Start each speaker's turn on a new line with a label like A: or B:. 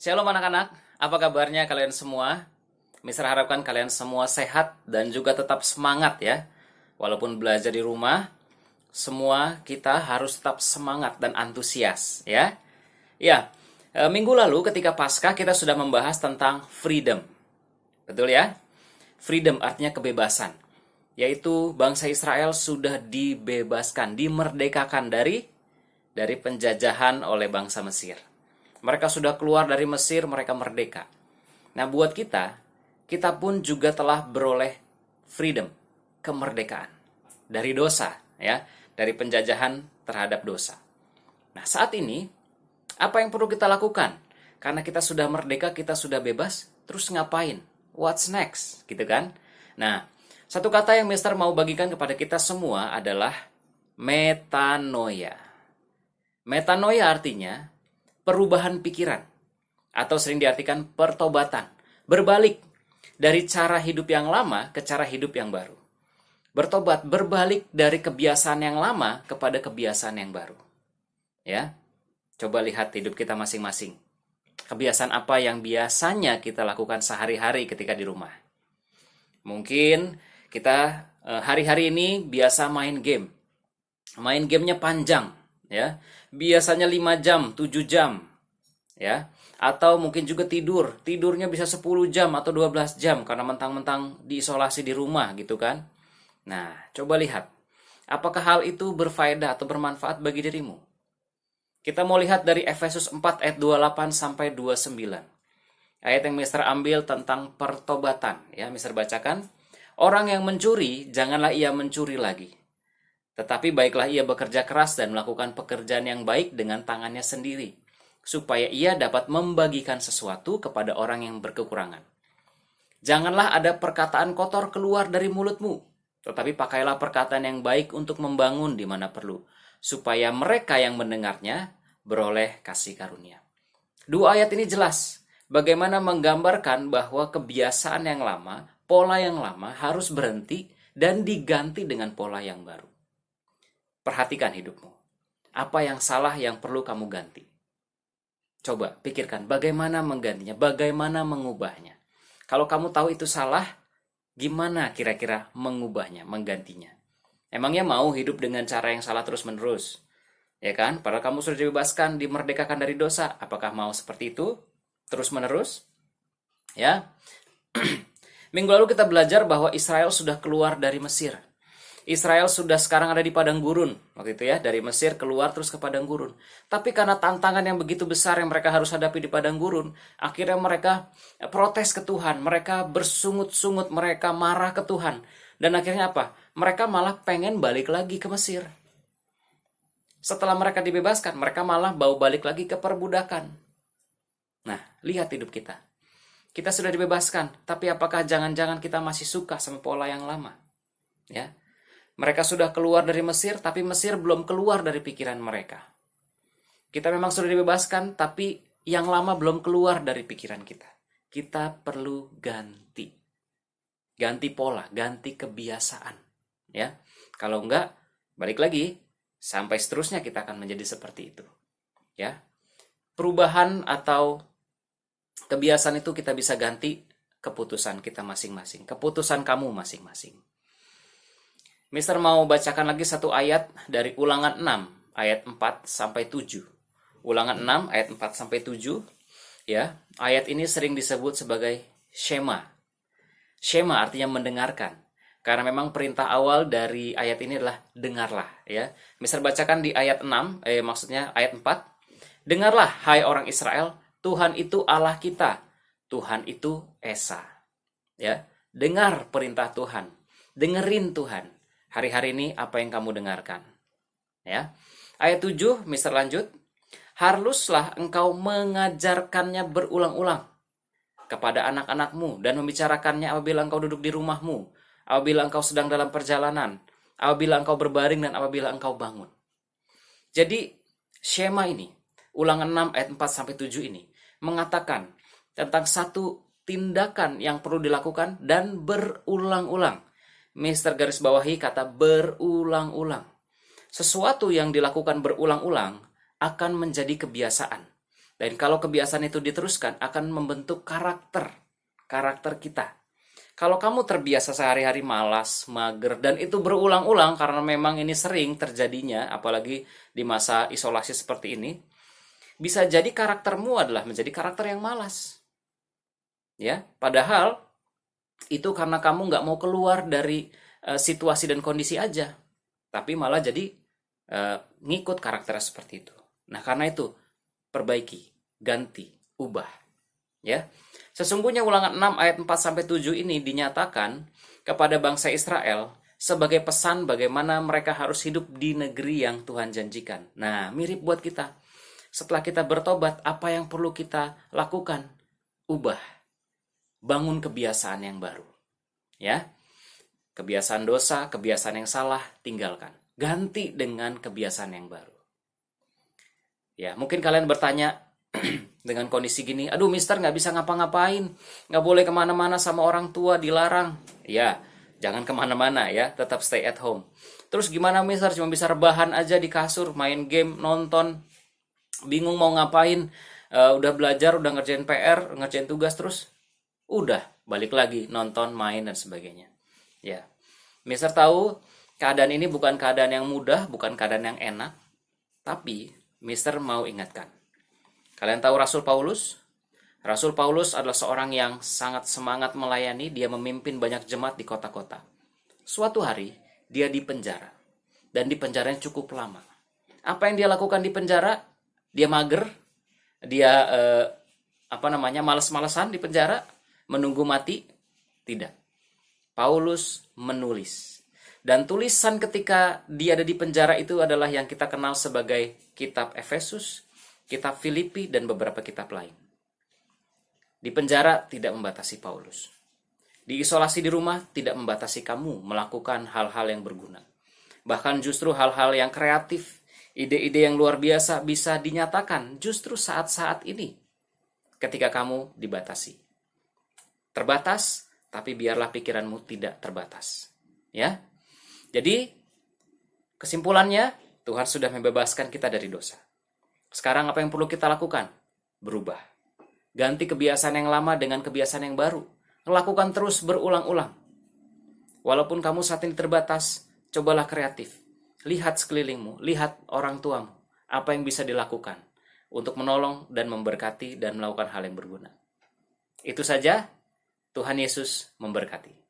A: Shalom anak-anak, apa kabarnya kalian semua? Mister harapkan kalian semua sehat dan juga tetap semangat ya. Walaupun belajar di rumah, semua kita harus tetap semangat dan antusias ya. Ya, minggu lalu ketika Paskah kita sudah membahas tentang freedom. Betul ya? Freedom artinya kebebasan. Yaitu bangsa Israel sudah dibebaskan, dimerdekakan dari penjajahan oleh bangsa Mesir. Mereka sudah keluar dari Mesir, mereka merdeka. Nah, buat kita pun juga telah beroleh freedom, kemerdekaan dari dosa, ya, dari penjajahan terhadap dosa. Nah, saat ini apa yang perlu kita lakukan? Karena kita sudah merdeka, kita sudah bebas, terus ngapain? What's next? Gitu kan? Nah, satu kata yang Mister mau bagikan kepada kita semua adalah metanoia. Metanoia artinya perubahan pikiran, atau sering diartikan pertobatan, berbalik dari cara hidup yang lama ke cara hidup yang baru. Bertobat, berbalik dari kebiasaan yang lama kepada kebiasaan yang baru. Ya, coba lihat hidup kita masing-masing. Kebiasaan apa yang biasanya kita lakukan sehari-hari ketika di rumah? Mungkin kita hari-hari ini biasa main game. Main gamenya panjang, ya. Biasanya 5 jam, 7 jam, ya. Atau mungkin juga tidurnya bisa 10 jam atau 12 jam karena mentang-mentang diisolasi di rumah gitu kan. Nah, coba lihat, apakah hal itu berfaedah atau bermanfaat bagi dirimu? Kita mau lihat dari Efesus 4 ayat 28 sampai 29. Ayat yang Mister ambil tentang pertobatan, ya, Mister bacakan. Orang yang mencuri, janganlah ia mencuri lagi. Tetapi baiklah ia bekerja keras dan melakukan pekerjaan yang baik dengan tangannya sendiri, supaya ia dapat membagikan sesuatu kepada orang yang berkekurangan. Janganlah ada perkataan kotor keluar dari mulutmu, tetapi pakailah perkataan yang baik untuk membangun di mana perlu, supaya mereka yang mendengarnya beroleh kasih karunia. Dua ayat ini jelas bagaimana menggambarkan bahwa kebiasaan yang lama, pola yang lama harus berhenti dan diganti dengan pola yang baru. Perhatikan hidupmu. Apa yang salah yang perlu kamu ganti? Coba pikirkan bagaimana menggantinya, bagaimana mengubahnya. Kalau kamu tahu itu salah, gimana kira-kira mengubahnya, menggantinya? Emangnya mau hidup dengan cara yang salah terus-menerus? Ya kan? Padahal kamu sudah dibebaskan, dimerdekakan dari dosa. Apakah mau seperti itu terus-menerus? Ya. Minggu lalu kita belajar bahwa Israel sudah keluar dari Mesir. Israel sudah sekarang ada di padang gurun, waktu itu ya, dari Mesir keluar terus ke padang gurun. Tapi karena tantangan yang begitu besar yang mereka harus hadapi di padang gurun, akhirnya mereka protes ke Tuhan, mereka bersungut-sungut, mereka marah ke Tuhan. Dan akhirnya apa? Mereka malah pengen balik lagi ke Mesir. Setelah mereka dibebaskan, mereka malah bawa balik lagi ke perbudakan. Nah, lihat hidup kita. Kita sudah dibebaskan, tapi apakah jangan-jangan kita masih suka sama pola yang lama? Ya. Mereka sudah keluar dari Mesir, tapi Mesir belum keluar dari pikiran mereka. Kita memang sudah dibebaskan, tapi yang lama belum keluar dari pikiran kita. Kita perlu ganti. Ganti pola, ganti kebiasaan. Ya, kalau enggak, balik lagi, sampai seterusnya kita akan menjadi seperti itu. Ya, perubahan atau kebiasaan itu kita bisa ganti keputusan kita masing-masing. Keputusan kamu masing-masing. Mister mau bacakan lagi satu ayat dari Ulangan 6 ayat 4 sampai 7. Ulangan 6 ayat 4 sampai 7. Ya, ayat ini sering disebut sebagai Shema. Shema artinya mendengarkan. Karena memang perintah awal dari ayat ini adalah dengarlah, ya. Mister bacakan di ayat 6, maksudnya ayat 4. Dengarlah hai orang Israel, Tuhan itu Allah kita. Tuhan itu Esa. Ya, dengar perintah Tuhan. Dengerin Tuhan. Hari-hari ini apa yang kamu dengarkan? Ya. Ayat 7, Mister lanjut. Haruslah engkau mengajarkannya berulang-ulang kepada anak-anakmu dan membicarakannya apabila engkau duduk di rumahmu, apabila engkau sedang dalam perjalanan, apabila engkau berbaring dan apabila engkau bangun. Jadi, Shema ini, Ulangan 6 ayat 4 sampai 7 ini mengatakan tentang satu tindakan yang perlu dilakukan dan berulang-ulang. Mister garis bawahi kata berulang-ulang. Sesuatu yang dilakukan berulang-ulang akan menjadi kebiasaan. Dan kalau kebiasaan itu diteruskan, akan membentuk karakter kita. Kalau kamu terbiasa sehari-hari malas, mager, dan itu berulang-ulang karena memang ini sering terjadinya, apalagi di masa isolasi seperti ini, bisa jadi karaktermu adalah menjadi karakter yang malas. Ya, padahal itu karena kamu nggak mau keluar dari situasi dan kondisi aja, tapi malah jadi ngikut karakternya seperti itu. Nah, karena itu perbaiki, ganti, ubah. Ya. Sesungguhnya Ulangan 6 ayat 4 sampai 7 ini dinyatakan kepada bangsa Israel sebagai pesan bagaimana mereka harus hidup di negeri yang Tuhan janjikan. Nah, mirip buat kita. Setelah kita bertobat, apa yang perlu kita lakukan? Ubah. Bangun kebiasaan yang baru. Ya. Kebiasaan dosa, kebiasaan yang salah, tinggalkan. Ganti dengan kebiasaan yang baru. Ya, mungkin kalian bertanya dengan kondisi gini, aduh mister nggak bisa ngapa-ngapain, nggak boleh kemana-mana sama orang tua, dilarang. Ya, jangan kemana-mana ya, tetap stay at home. Terus gimana mister, cuma bisa rebahan aja di kasur, main game, nonton, bingung mau ngapain, udah belajar, udah ngerjain PR, ngerjain tugas terus, udah balik lagi nonton, main dan sebagainya. Ya, mister tahu keadaan ini bukan keadaan yang mudah, bukan keadaan yang enak, tapi mister mau ingatkan. Kalian tahu Rasul Paulus? Rasul Paulus adalah seorang yang sangat semangat melayani, dia memimpin banyak jemaat di kota-kota. Suatu hari, dia dipenjara. Dan dipenjaranya cukup lama. Apa yang dia lakukan di penjara? Dia mager, dia males-malesan di penjara, menunggu mati? Tidak. Paulus menulis. Dan tulisan ketika dia ada di penjara itu adalah yang kita kenal sebagai kitab Efesus, kitab Filipi, dan beberapa kitab lain. Di penjara tidak membatasi Paulus. Diisolasi di rumah tidak membatasi kamu melakukan hal-hal yang berguna. Bahkan justru hal-hal yang kreatif, ide-ide yang luar biasa bisa dinyatakan justru saat-saat ini ketika kamu dibatasi. Terbatas, tapi biarlah pikiranmu tidak terbatas. Ya. Jadi, kesimpulannya, Tuhan sudah membebaskan kita dari dosa. Sekarang apa yang perlu kita lakukan? Berubah. Ganti kebiasaan yang lama dengan kebiasaan yang baru. Lakukan terus berulang-ulang. Walaupun kamu saat ini terbatas, cobalah kreatif. Lihat sekelilingmu, lihat orang tuamu. Apa yang bisa dilakukan untuk menolong dan memberkati dan melakukan hal yang berguna. Itu saja, Tuhan Yesus memberkati.